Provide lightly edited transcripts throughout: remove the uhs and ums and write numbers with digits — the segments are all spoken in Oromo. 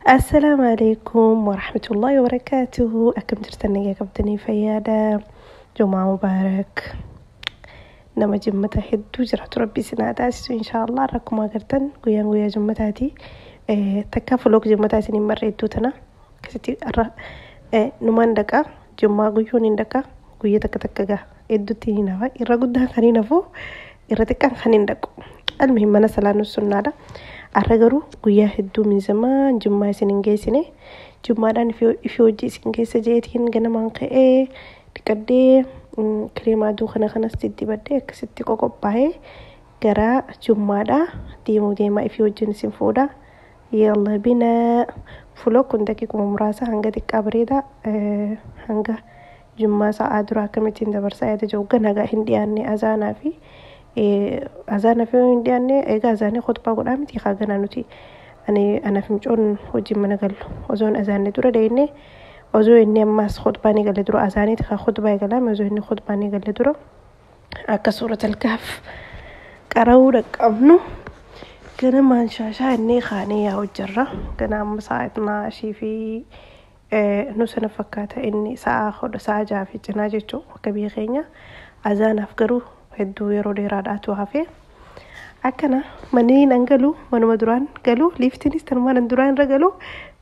السلام عليكم ورحمة الله وبركاته. أكم ترتني قبتني فيادا جمعة مبارك. نما جمتا هدو جرحت ربي سناداس إن شاء الله ركما قرتن قويا جمتاتي تكافلوك جمتاتي نمر تنا كستي نمان دكا جمعة قيون دكا قويا تكا إدو تينا إرا قدها خنين فو إرا تكا خنين دكو. المهم أنا سلانو السنة arragaru guyyaa hedduu min zaman jummaa isin hin geessine jummaadhaan ifii hojii isin keessa jeetiin ganamaan ka'ee dhiqadhee kireema aduu kanas dibadhee akkasitti qoqophaa'ee gara jummaadhaa deemaa ifii wajjin isin fuudha. Yalla bina fuloo kun daqiiquma muraasa hanga xiqqaa bareeda hanga jummaa sa'aa duraa akkamittiin dabarsaa yaada jiru ganagaa hin dhiyaanne azaanaa fi أذان في إنديانة إيجا أذان خطبة قرآن متي خاجنا نتي أنا في مجون وجي من قال أذان أذان دورة دينه أذو إني ماس خطبة نقال دورة أذاني تخا خطبة قال ما أذو إني خطبة نقال دورة كسورة الكهف كراورك أمنو كنا ما نشاشا إني خاني يا وجرة كنا مساعدنا شي في نوسنا فكاتا إني ساعة جا في جناجتو وكبي خينيا أذان أفكرو hedduu yeroo dheeraadhaatu hafe akkana manneen angalu manuma duraan galu liiftinis tanumaan duraan irra galu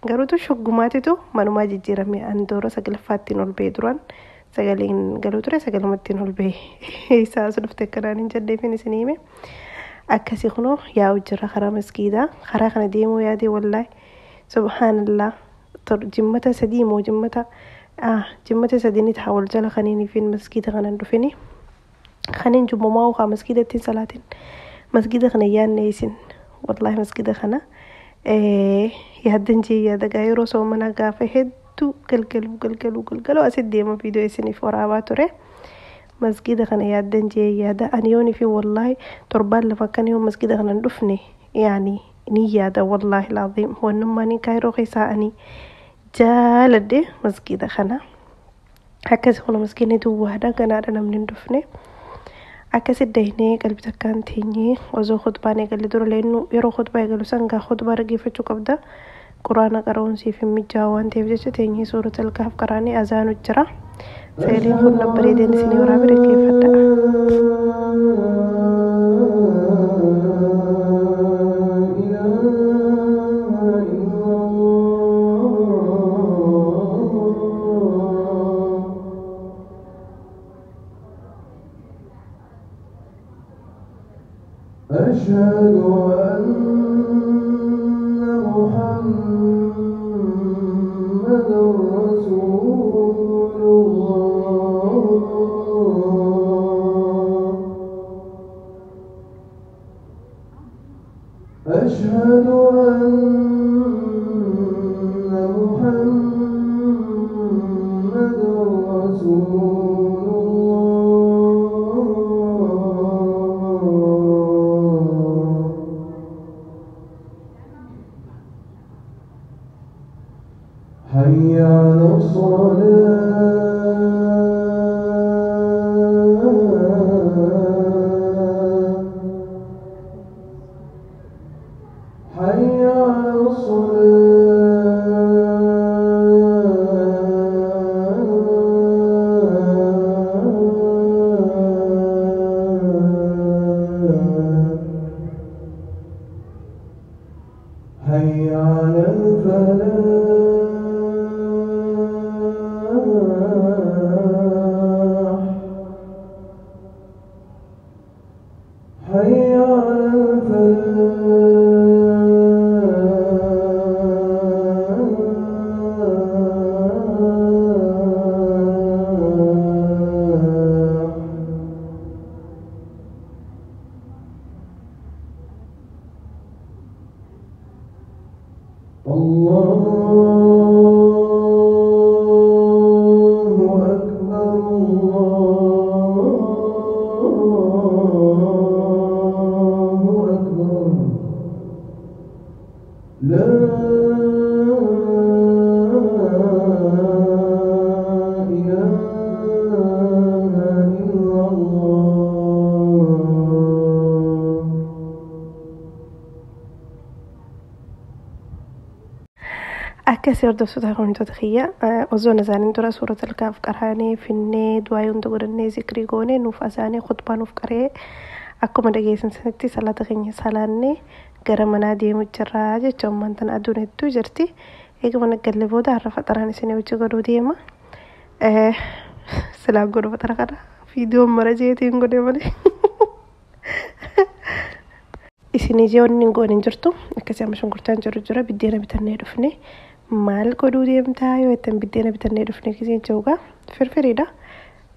garuutu shoggumaatitu manumaa jijjiirame andoora sagalaffaattiin ol ba'e duraan sagaleen galuu ture sagalumattiin ol ba'e isaa dhufte kanaan hin jaddeefin isin hime akkasii kunoo yaa'u jira karaa maskiidaa karaa kana deemuu yaadee wallaahi subhaanallah jimmata sadii moo jimmata sadiinit hawal jala kaniiniifin maskiida kanan dhufini خانين جمعة وخا مسجدة صلاتين مسجدة خنا يانيسين والله مسجدة خنا يهدن جي يا دقايرو سومنا قافة هدو قلقلو أسد ديما فيديو يسيني فورا توري مسجدة خنا يهدن جي يا دا أنيوني في والله تربان لفكان يوم مسجدة خنا ندفني يعني نيا دا والله العظيم هو النماني كايرو خيسا أني جالد مسجدة خنا هكذا خنا مسجدة دو وحدا كان أنا من ندفني akkasi daynee qalbii takkaan teenyee osoo khutbaan eegalee dura leennu yeroo khutbaa eegalu sangaa khutbaa dhaggeeffachuu qabda quraana qara'uunsiif hin mijaa'u waan ta'eef jecha teenyee suuratul kahf qaraanii azaanu jira sagaleen kun bareedeen isinii waraabee dhaggeeffadha. أشهد أن محمدًا رسول الله أشهد أن محمدًا رسول حي على الصلاة حي على الصلاة حي على الفلاح حي على الفلاح الله أكبر الله أكبر لا إله إلا الله akkasii hordoftoota komintoota kiyya osoo nazaaniin dura suurata alkaaf qarhaanee finnee du'aa hunda godhannee zikrii goonee nuuf asaanee khutbaa nuuf qaree akkuma dhageessan sanitti salaata keenya salaannee gara manaa deemu jirraa jechuun mantan aduun hedduu jirti. Eega mana galle booda har'a faxaraan isin wajji godhuu deema. Silaa godhu faxara kana viidiyoon mara jeetiin godhe malee. Isin ijoonni hin goone hin jirtu. Akkasii amma shunkurtaan jiru jira biddeena bitannee dhufne. Maal godhuu deemtaa yoo ittiin biddeena bitannee dhufne kisiin jawgaa firfiriidha.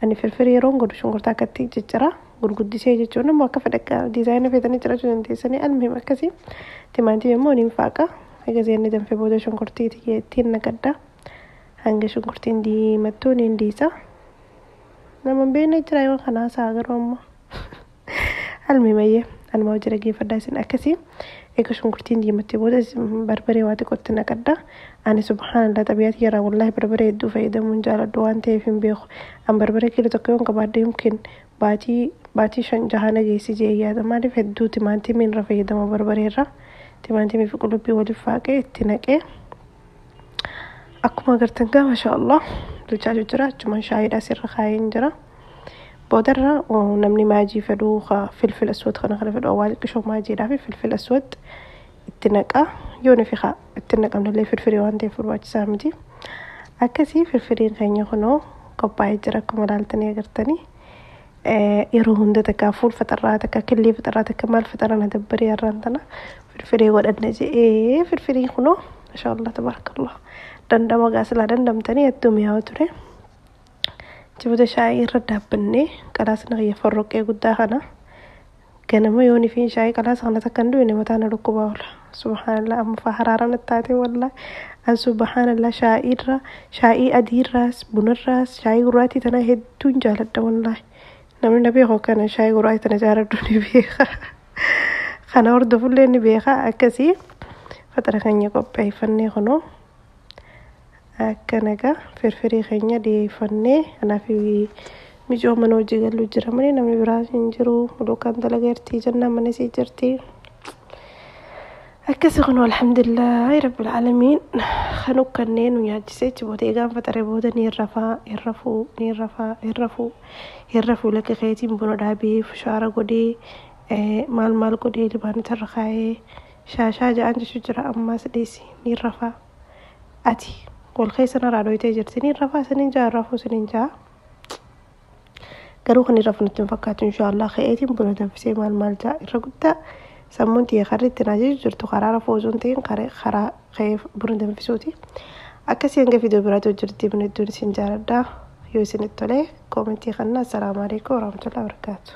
Ani firfirii yeroon godhu shunkurtaa akkatti jijjira. Gurguddisee jechuun immoo akka fedhaqaa diizaayina feetanii jiraachuu dandeessanii almuhim akkasii timaatimii immoo niin faaqa egaa inni danfee booda shunkurtii ittiin naqadda hanga shunkurtiin diimattuu niin diisa nama beekna jira yoo kanaa isaa garuu amma almuhimayyee almaa hojii dhaggeeffadhaa isin akkasii egaa shunkurtiin diimattee booda barbaree waa xiqqootti naqadda ani subhaanallah xabiyaati yaraa wallaahi barbaree hedduu fayyadamuun jaaladhu waan ta'eef hin beeku an barbaree kiiloo tokko yoon qabaadde yookiin baatii 5 nageessi jee yaada maaliif hedduu timaantimiin irra fayyadama barbareerra timaatimii fi qullubbii waliif faaqee itti naqee akkuma agartan gaa maashaallah bilchaatu jira achumaan shaayiidhaa sirra kaayeen jira boodarra namni maajii fedhuu filfil aswad kana fedhu awwaal qishoo maajiidhaa fi filfil aswad itti naqaa yoo nufi itti naqamnallee firfirii waan ta'eef barbaachisaa miti akkasii firfiriin keenya kunoo qophaa'ee jira akkuma ilaaltanii agartanii yeroo hunda takka fuul faxarraa takka killee faxarraa takka maal faxarraa dabbaree har'aan tana firfirii godhanna jedhee firfirii kunoo maashaallah tabarakallah dandama gaasilaa dandamtanii hedduu mi'aawu ture jibuuta shaayii irra daabbannee qalaasna kiyya forroqee guddaa kana ganama yoon fi shaayii qalaasa kana takka hin du'ine mataan dhukkubaa oola subhaanallah amma faa haraaraan taate wallahi an subhaanallah shaayii adiirraas bunarraas shaayii gurraatii tana hedduun jaaladha wallahi namni na beeku kana shaayii gurraatii tana jaaladhu ni beeka kana hordofullee ni beeka akkasii faxara keenya qopheeffannee kunoo akkana egaa firfirii keenya dhiyeeffannee kanaaf mijoo mana hojii galuu jira malee namni biraa hin jiru mulukaan dalageertii jennaan mana sii jirti akkasii kunoo alhamdulillahi rabbil aalamiin kanu kanneen nu nyaachisee jiboota eegaan faxaree booda ni irrafuu lakka keetiin buna dhaabee fushaara godhee maal godhee libaanota irra kaayee shaashaa ja'an jechuu jira ammaas dhiisi ni irrafaa ati wal keessa naraa dhoyitee jirti ni irrafaa saniin jaa irrafuu saniin jaa garuu kan irrafu nutti hin fakkaatu inshaallah keetiin buna danfisee maal jaa irra guddaa sammuun xiyya karriitti naa jechuu jirtu karaa rafuu osoo hin ta'in karaa ka'ee buna danfisuuti akkasii hanga viidiyoo biraatti hojjetti buna hedduun isin jaaladha yoo isinitti tole koomentii kanna assalaamu alaikum warahmatullahi wabarakatuh